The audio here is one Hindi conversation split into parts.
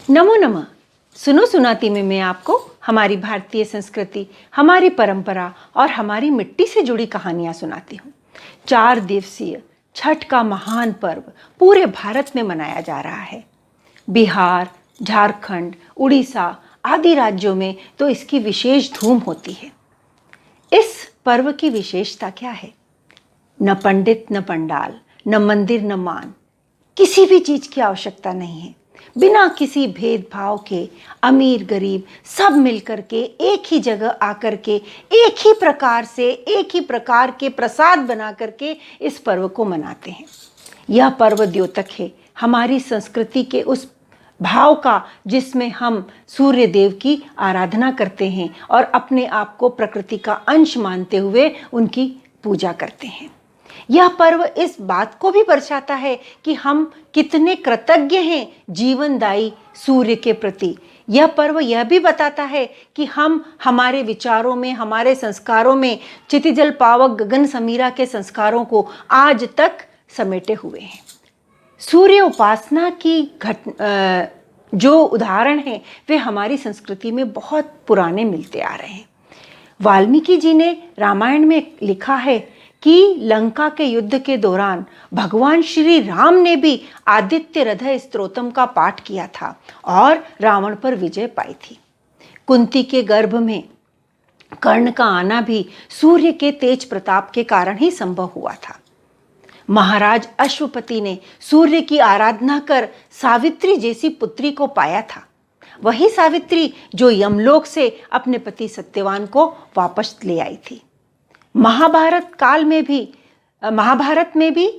नमो नमः। सुनो सुनाती में मैं आपको हमारी भारतीय संस्कृति, हमारी परंपरा और हमारी मिट्टी से जुड़ी कहानियां सुनाती हूँ। 4 दिवसीय छठ का महान पर्व पूरे भारत में मनाया जा रहा है। बिहार, झारखंड, उड़ीसा आदि राज्यों में तो इसकी विशेष धूम होती है। इस पर्व की विशेषता क्या है? न पंडित न पंडाल, न मंदिर न मान, किसी भी चीज की आवश्यकता नहीं है। बिना किसी भेदभाव के अमीर गरीब सब मिलकर के एक ही जगह आकर के एक ही प्रकार से एक ही प्रकार के प्रसाद बना करके इस पर्व को मनाते हैं। यह पर्व द्योतक है हमारी संस्कृति के उस भाव का जिसमें हम सूर्य देव की आराधना करते हैं और अपने आप को प्रकृति का अंश मानते हुए उनकी पूजा करते हैं। यह पर्व इस बात को भी दर्शाता है कि हम कितने कृतज्ञ हैं जीवनदायी सूर्य के प्रति। यह पर्व यह भी बताता है कि हम हमारे विचारों में, हमारे संस्कारों में क्षितिजल पावक गगन समीरा के संस्कारों को आज तक समेटे हुए हैं। सूर्य उपासना की जो उदाहरण हैं वे हमारी संस्कृति में बहुत पुराने मिलते आ रहे हैं। वाल्मीकि जी ने रामायण में लिखा है कि लंका के युद्ध के दौरान भगवान श्री राम ने भी आदित्य हृदय स्तोत्रम का पाठ किया था और रावण पर विजय पाई थी। कुंती के गर्भ में कर्ण का आना भी सूर्य के तेज प्रताप के कारण ही संभव हुआ था। महाराज अश्वपति ने सूर्य की आराधना कर सावित्री जैसी पुत्री को पाया था। वही सावित्री जो यमलोक से अपने पति सत्यवान को वापस ले आई थी। महाभारत में भी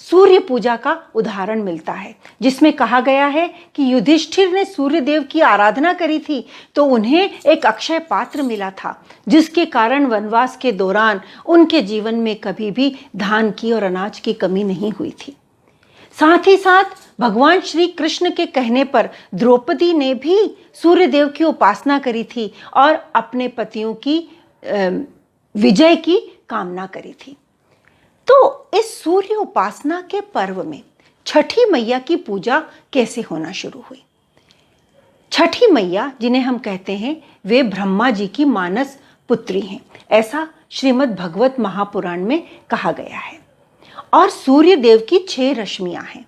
सूर्य पूजा का उदाहरण मिलता है, जिसमें कहा गया है कि युधिष्ठिर ने सूर्य देव की आराधना करी थी तो उन्हें एक अक्षय पात्र मिला था, जिसके कारण वनवास के दौरान उनके जीवन में कभी भी धान की और अनाज की कमी नहीं हुई थी। साथ ही साथ भगवान श्री कृष्ण के कहने पर द्रौपदी ने भी सूर्य देव की उपासना करी थी और अपने पतियों की विजय की कामना करी थी। तो इस सूर्य उपासना के पर्व में छठी मैया की पूजा कैसे होना शुरू हुई? छठी मैया जिन्हें हम कहते हैं वे ब्रह्मा जी की मानस पुत्री हैं, ऐसा श्रीमद् भगवत महापुराण में कहा गया है। और सूर्य देव की 6 रश्मियां हैं।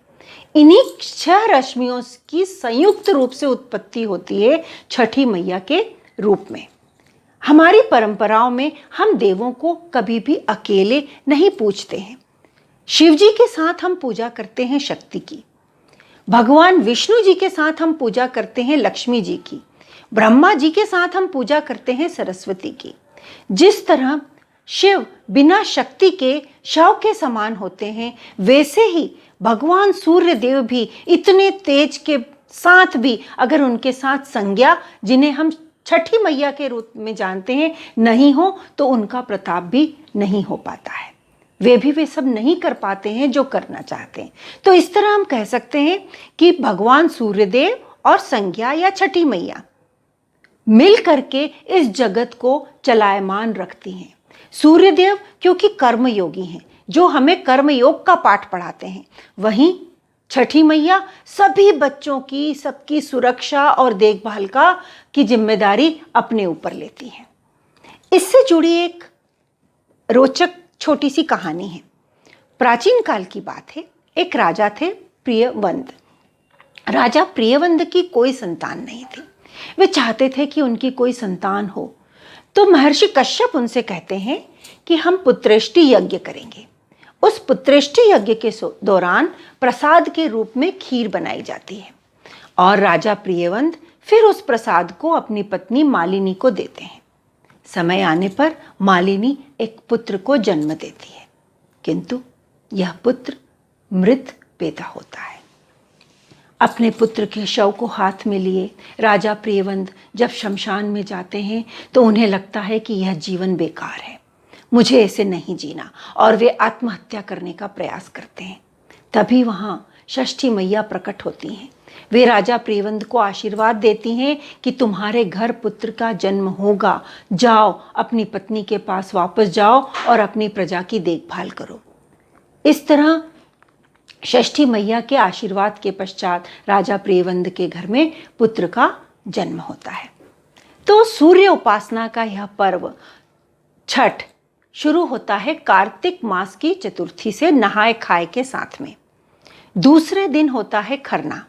इन्हीं 6 रश्मियों की संयुक्त रूप से उत्पत्ति होती है छठी मैया के रूप में। हमारी परंपराओं में हम देवों को कभी भी अकेले नहीं पूजते हैं। शिव जी के साथ हम पूजा करते हैं शक्ति की, भगवान विष्णु जी के साथ हम पूजा करते हैं लक्ष्मी जी की, ब्रह्मा जी के साथ हम पूजा करते हैं सरस्वती की। जिस तरह शिव बिना शक्ति के शव के समान होते हैं, वैसे ही भगवान सूर्य देव भी इतने तेज के साथ भी अगर उनके साथ संज्ञा जिन्हें हम छठी मैया के रूप में जानते हैं नहीं हो तो उनका प्रताप भी नहीं हो पाता है। वे सब नहीं कर पाते हैं जो करना चाहते हैं। तो इस तरह हम कह सकते हैं कि भगवान सूर्यदेव और संज्ञा या छठी मैया मिल करके इस जगत को चलायमान रखती हैं। सूर्यदेव क्योंकि कर्मयोगी हैं, जो हमें कर्मयोग का पाठ पढ़ाते हैं, वहीं छठी मैया सभी बच्चों की, सबकी सुरक्षा और देखभाल की जिम्मेदारी अपने ऊपर लेती है। इससे जुड़ी एक रोचक छोटी सी कहानी है। प्राचीन काल की बात है। एक राजा थे प्रियवंद। राजा प्रियवंद की कोई संतान नहीं थी। वे चाहते थे कि उनकी कोई संतान हो, तो महर्षि कश्यप उनसे कहते हैं कि हम पुत्रेष्टि यज्ञ करेंगे। उस पुत्रेष्टि यज्ञ के दौरान प्रसाद के रूप में खीर बनाई जाती है और राजा प्रियवंद फिर उस प्रसाद को अपनी पत्नी मालिनी को देते हैं। समय आने पर मालिनी एक पुत्र को जन्म देती है, किंतु यह पुत्र मृत पैदा होता है। अपने पुत्र के शव को हाथ में लिए राजा प्रियवंद जब शमशान में जाते हैं तो उन्हें लगता है कि यह जीवन बेकार है, मुझे ऐसे नहीं जीना, और वे आत्महत्या करने का प्रयास करते हैं। तभी वहां षष्ठी मैया प्रकट होती हैं। वे राजा प्रियवंद को आशीर्वाद देती हैं कि तुम्हारे घर पुत्र का जन्म होगा, जाओ अपनी पत्नी के पास वापस जाओ और अपनी प्रजा की देखभाल करो। इस तरह षष्ठी मैया के आशीर्वाद के पश्चात राजा प्रियवंद के घर में पुत्र का जन्म होता है। तो सूर्य उपासना का यह पर्व छठ शुरू होता है कार्तिक मास की चतुर्थी से नहाए खाए के साथ में। दूसरे दिन होता है खरना।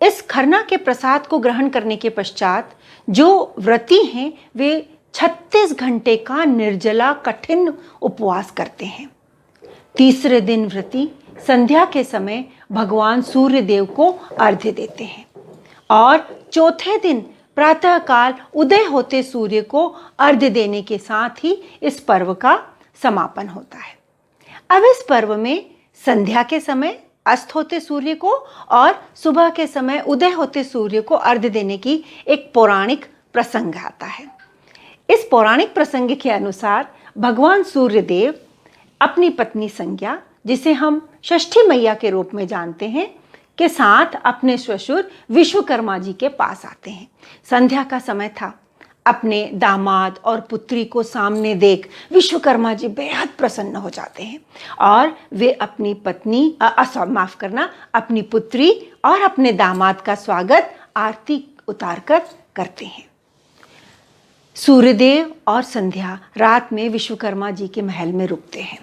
इस खरना के प्रसाद को ग्रहण करने के पश्चात जो व्रती हैं वे 36 घंटे का निर्जला कठिन उपवास करते हैं। तीसरे दिन व्रती संध्या के समय भगवान सूर्य देव को अर्घ्य देते हैं और चौथे दिन प्रातःकाल उदय होते सूर्य को अर्घ्य देने के साथ ही इस पर्व का समापन होता है। अब इस पर्व में संध्या के समय अस्त होते सूर्य को और सुबह के समय उदय होते सूर्य को अर्घ्य देने की एक पौराणिक प्रसंग आता है। इस पौराणिक प्रसंग के अनुसार भगवान सूर्य देव अपनी पत्नी संज्ञा, जिसे हम षष्ठी मैया के रूप में जानते हैं, के साथ अपने ससुर विश्वकर्मा जी के पास आते हैं। संध्या का समय था। अपने दामाद और पुत्री को सामने देख विश्वकर्मा जी बेहद प्रसन्न हो जाते हैं और वे अपनी पत्नी अपनी पुत्री और अपने दामाद का स्वागत आरती उतारकर करते हैं। सूर्यदेव और संध्या रात में विश्वकर्मा जी के महल में रुकते हैं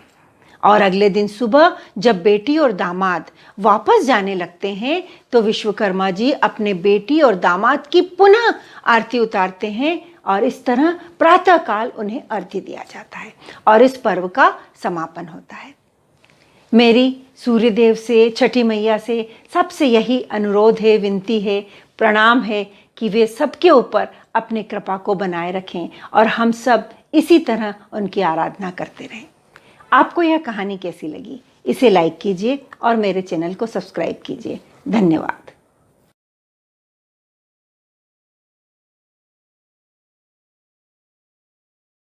और अगले दिन सुबह जब बेटी और दामाद वापस जाने लगते हैं तो विश्वकर्मा जी अपने बेटी और दामाद की पुनः आरती उतारते हैं और इस तरह प्रातःकाल उन्हें अर्घ्य दिया जाता है और इस पर्व का समापन होता है। मेरी सूर्यदेव से, छठी मैया से सबसे यही अनुरोध है, विनती है, प्रणाम है कि वे सबके ऊपर अपने कृपा को बनाए रखें और हम सब इसी तरह उनकी आराधना करते रहें। आपको यह कहानी कैसी लगी? इसे लाइक कीजिए और मेरे चैनल को सब्सक्राइब कीजिए। धन्यवाद।